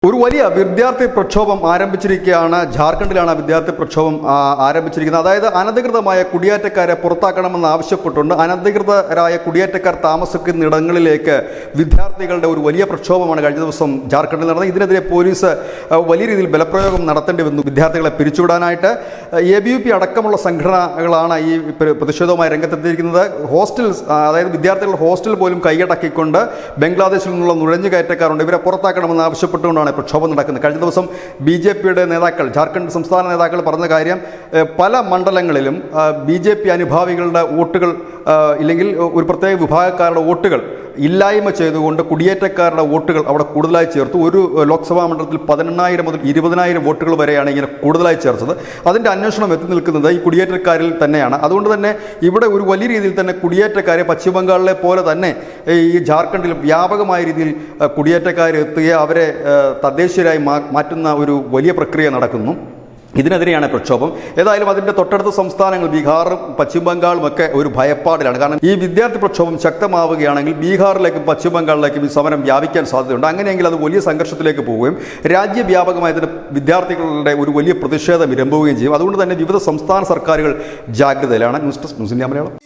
ഒരു വലിയ വിദ്യാർത്ഥി പ്രക്ഷോഭം ആരംഭിച്ചിരിക്കുകയാണ്. ജാർഖണ്ഡിലാണ് വിദ്യാർത്ഥി പ്രക്ഷോഭം ആരംഭിച്ചിരിക്കുന്നത്. അതായത് അനധികൃതമായ കുടിയേറ്റക്കാരെ പുറത്താക്കണമെന്ന് ആവശ്യപ്പെട്ടുകൊണ്ട് അനധികൃതരായ കുടിയേറ്റക്കാർ താമസിക്കുന്ന ഇടങ്ങളിലേക്ക് വിദ്യാർത്ഥികളുടെ ഒരു വലിയ പ്രക്ഷോഭമാണ് കഴിഞ്ഞ ദിവസം ജാർഖണ്ഡിൽ നടന്നത്. ഇതിനെതിരെ പോലീസ് വലിയ രീതിയിൽ ബലപ്രയോഗം നടത്തേണ്ടി വന്നു വിദ്യാർത്ഥികളെ പിരിച്ചുവിടാനായിട്ട്. ABUP അടക്കമുള്ള സംഘടനകളാണ് ഈ പ്രതിഷേധവുമായി രംഗത്തെത്തിയിരിക്കുന്നത്. അതായത് വിദ്യാർത്ഥികളുടെ ഹോസ്റ്റൽ പോലും കൈയടക്കിക്കൊണ്ട് ബംഗ്ലാദേശിൽ നിന്നുള്ള നുഴഞ്ഞുകയറ്റക്കാരുണ്ട്, ഇവരെ പുറത്താക്കണമെന്ന് ആവശ്യപ്പെട്ടുകൊണ്ടാണ് പ്രക്ഷോഭം നടക്കുന്നത്. കഴിഞ്ഞ ദിവസം BJPയുടെ നേതാക്കൾ, ജാർഖണ്ഡ് സംസ്ഥാന നേതാക്കൾ പറഞ്ഞ കാര്യം, പല മണ്ഡലങ്ങളിലും BJP അനുഭാവികളുടെ വോട്ടുകൾ ഇല്ലെങ്കിൽ ഒരു പ്രത്യേക വിഭാഗക്കാരുടെ വോട്ടുകൾ ഇല്ലായ്മ ചെയ്തുകൊണ്ട് കുടിയേറ്റക്കാരുടെ വോട്ടുകൾ അവിടെ കൂടുതലായി ചേർത്തു. ഒരു ലോക്സഭാ മണ്ഡലത്തിൽ 18,000 മുതൽ 20,000 വോട്ടുകൾ വരെയാണ് ഇങ്ങനെ കൂടുതലായി ചേർത്തത്. അതിൻ്റെ അന്വേഷണം എത്തി നിൽക്കുന്നത് ഈ കുടിയേറ്റക്കാരിൽ തന്നെയാണ്. അതുകൊണ്ട് തന്നെ ഇവിടെ ഒരു വലിയ രീതിയിൽ തന്നെ കുടിയേറ്റക്കാരെ പശ്ചിമ ബംഗാളിലെ പോലെ തന്നെ ഈ ജാർഖണ്ഡിലും വ്യാപകമായ രീതിയിൽ കുടിയേറ്റക്കാരെ എത്തുകയും അവരെ തദ്ദേശീയരായി മാറ്റുന്ന ഒരു വലിയ പ്രക്രിയ നടക്കുന്നു. ഇതിനെതിരെയാണ് പ്രക്ഷോഭം. ഏതായാലും അതിൻ്റെ തൊട്ടടുത്ത സംസ്ഥാനങ്ങൾ ബീഹാറും പശ്ചിമ ബംഗാളും ഒക്കെ ഒരു ഭയപ്പാടിലാണ്. കാരണം ഈ വിദ്യാർത്ഥി പ്രക്ഷോഭം ശക്തമാവുകയാണെങ്കിൽ ബീഹാറിലേക്കും പശ്ചിമ ബംഗാളിലേക്കും ഈ സമരം വ്യാപിക്കാൻ സാധ്യതയുണ്ട്. അങ്ങനെയെങ്കിൽ അത് വലിയ സംഘർഷത്തിലേക്ക് പോവുകയും രാജ്യവ്യാപകമായി ഇതിന് വിദ്യാർത്ഥികളുടെ ഒരു വലിയ പ്രതിഷേധം ഇരമ്പുകയും ചെയ്യും. അതുകൊണ്ട് തന്നെ വിവിധ സംസ്ഥാന സർക്കാരുകൾ ജാഗ്രതയിലാണ്. News desk news India Malayalam.